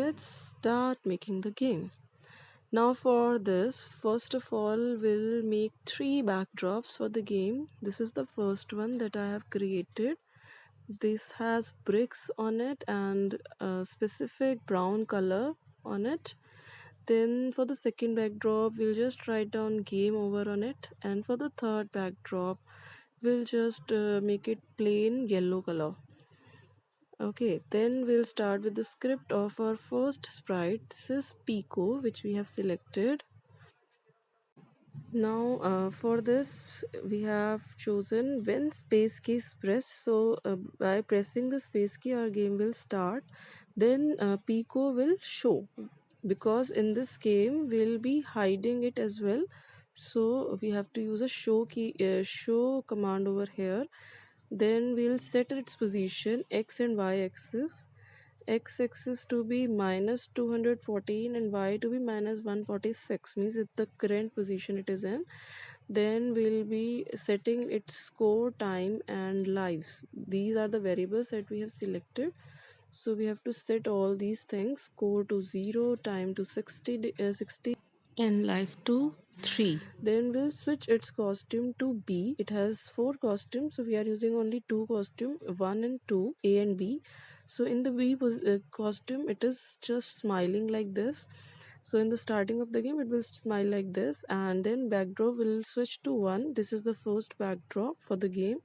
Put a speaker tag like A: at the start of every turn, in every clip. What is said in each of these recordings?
A: let's start making the game. Now for this, first of all, we'll make 3 backdrops for the game. This is the first one that I have created. This has bricks on it and a specific brown color on it. Then for the second backdrop, we'll just write down game over on it. And for the third backdrop, we'll just make it plain yellow color. Okay, then we'll start with the script of our first sprite. This is Pico, which we have selected. Now for this we have chosen when space key is pressed. So by pressing the space key our game will start. Then Pico will show, because in this game we'll be hiding it as well. So we have to use a show key, show command over here. Then we'll set its position x and y axis, x-axis to be minus 214 and y to be minus 146, means it's the current position it is in. Then we'll be setting its score, time and lives. These are the variables that we have selected. So we have to set all these things: score to 0, time to 60 and life to 3. Then we'll switch its costume to B. It has 4 costumes, so we are using only 2 costume, 1 and 2, A and B. So in the B costume it is just smiling like this. So in the starting of the game it will smile like this, and then backdrop will switch to 1. This is the first backdrop for the game.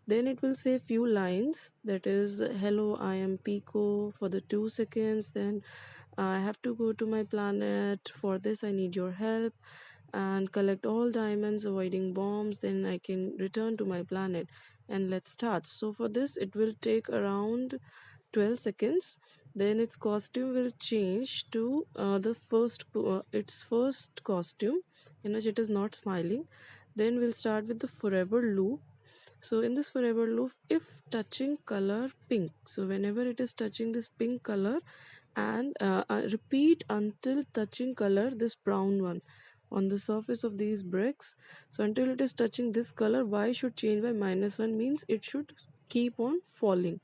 A: Then it will say few lines, that is hello I am Pico for the 2 seconds. Then I have to go to my planet, for this I need your help, and collect all diamonds avoiding bombs, then I can return to my planet, and let's start. So for this it will take around 12 seconds. Then its costume will change to its first costume in which it is not smiling. Then we'll start with the forever loop. So in this forever loop, if touching color pink, so whenever it is touching this pink color, and repeat until touching color this brown one on the surface of these bricks. So until it is touching this color, y should change by -1, means it should keep on falling.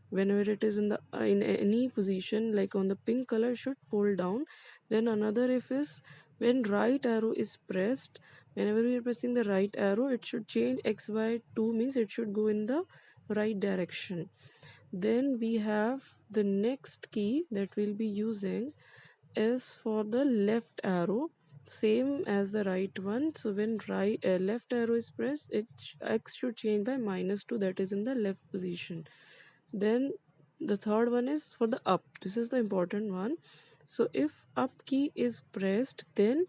A: Whenever it is in the in any position, like on the pink color, should pull down. Then another if is when right arrow is pressed, whenever we are pressing the right arrow, it should change x by 2, means it should go in the right direction. Then we have the next key that we'll be using is for the left arrow, same as the right one. So when left arrow is pressed, x should change by -2, that is in the left position. Then the third one is for the up. This is the important one. So if up key is pressed, then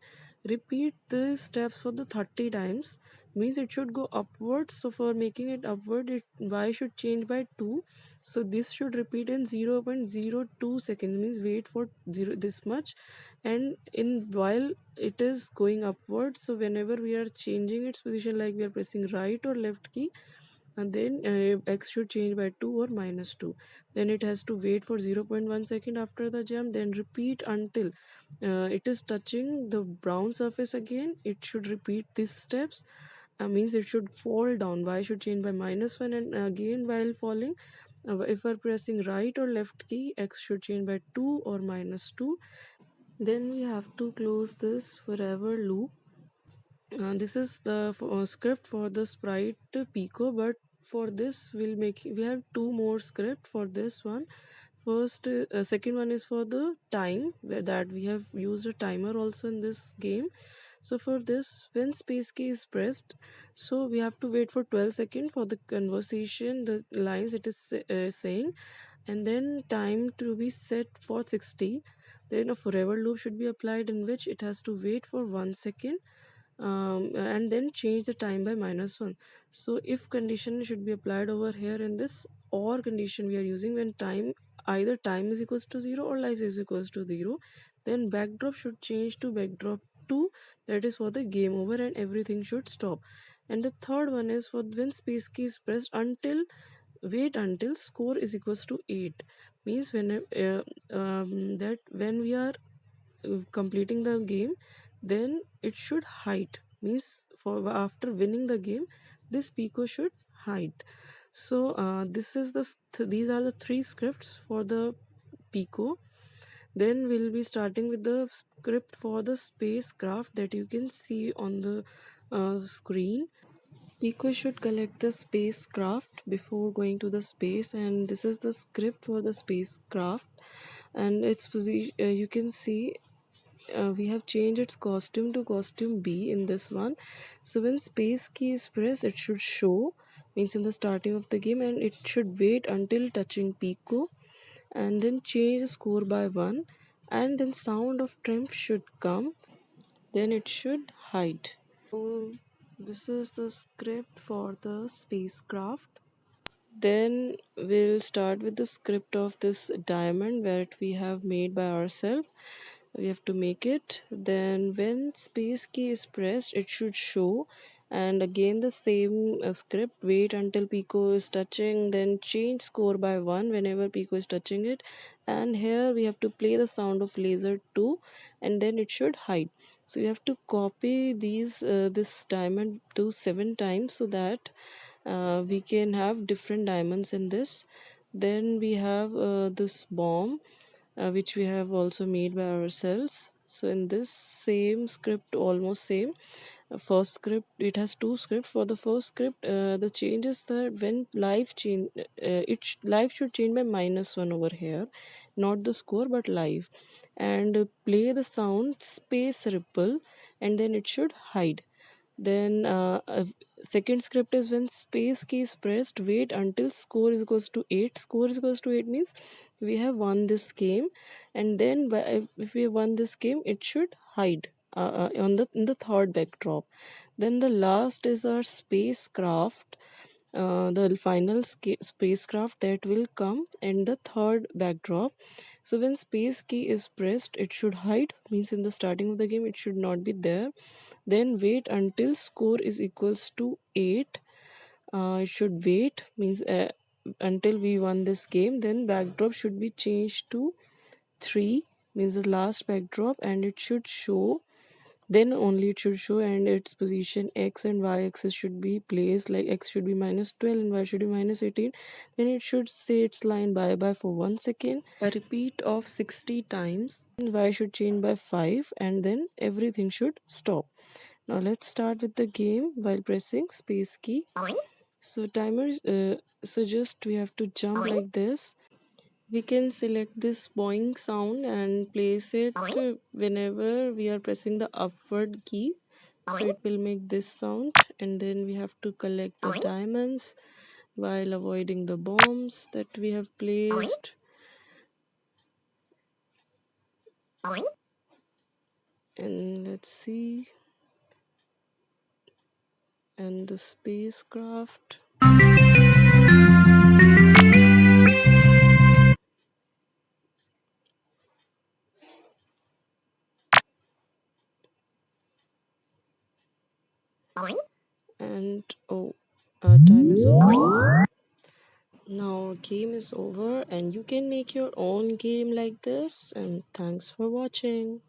A: repeat these steps for the 30 times, means it should go upwards. So for making it upward, y should change by 2. So this should repeat in 0.02 seconds, means wait for 0 this much. And in while it is going upward, so whenever we are changing its position, like we are pressing right or left key, and then x should change by 2 or -2. Then it has to wait for 0.1 second after the jump, then repeat until it is touching the brown surface again. It should repeat these steps, means it should fall down. Y should change by -1, and again while falling, if we're pressing right or left key, x should change by 2 or -2. Then we have to close this forever loop. This is the script for the sprite Pico, but for this we have 2 more script for this one. First second one is for the time, where that we have used a timer also in this game. So for this, when space key is pressed, so we have to wait for 12 seconds for the conversation, the lines it is saying, and then time to be set for 60. Then a forever loop should be applied, in which it has to wait for 1 second, and then change the time by -1. So if condition should be applied over here in this or condition we are using, when time, either time is equals to 0 or life is equals to 0, then backdrop should change to backdrop 2, that is for the game over, and everything should stop. And the third one is for when space key is pressed until, wait until score is equals to 8, means when that when we are completing the game, then it should hide, means for after winning the game this Pico should hide. So this is these are the 3 scripts for the Pico. Then we'll be starting with the script for the spacecraft that you can see on the screen. Pico should collect the spacecraft before going to the space, and this is the script for the spacecraft. And its position, you can see we have changed its costume to costume B in this one. So when space key is pressed, it should show, means in the starting of the game, and it should wait until touching Pico, and then change the score by 1, and then sound of triumph should come, then it should hide. So this is the script for the spacecraft. Then we'll start with the script of this diamond that we have made by ourselves. We have to make it. Then when space key is pressed, it should show, and again the same script, wait until Pico is touching, then change score by 1 whenever Pico is touching it, and here we have to play the sound of laser 2, and then it should hide. So you have to copy this diamond to 7 times so that we can have different diamonds in this. Then we have this bomb which we have also made by ourselves. So in this same script, almost same, first script, it has two scripts. For the first script, the change is that when life change, life should change by -1 over here, not the score but life, and play the sound space ripple, and then it should hide. Then second script is when space key is pressed, wait until score is equals to 8. Score is equals to 8 means we have won this game, and then if we have won this game, it should hide on the in the third backdrop. Then the last is our spacecraft, the final spacecraft that will come in the third backdrop. So when space key is pressed, it should hide, means in the starting of the game it should not be there. Then wait until score is equals to 8. It should wait, means until we won this game. Then backdrop should be changed to 3, means the last backdrop, and it should show, then only it should show, and its position x and y axis should be placed like x should be -12 and y should be -18. Then it should say its line bye bye for 1 second, a repeat of 60 times, and y should change by 5, and then everything should stop. Now let's start with the game while pressing space key. So timers, so just we have to jump like this. We can select this boing sound and place it whenever we are pressing the upward key. So it will make this sound, and then we have to collect the diamonds while avoiding the bombs that we have placed. And let's see, and the spacecraft. And oh, our time is over. Now game is over, and you can make your own game like this, and thanks for watching.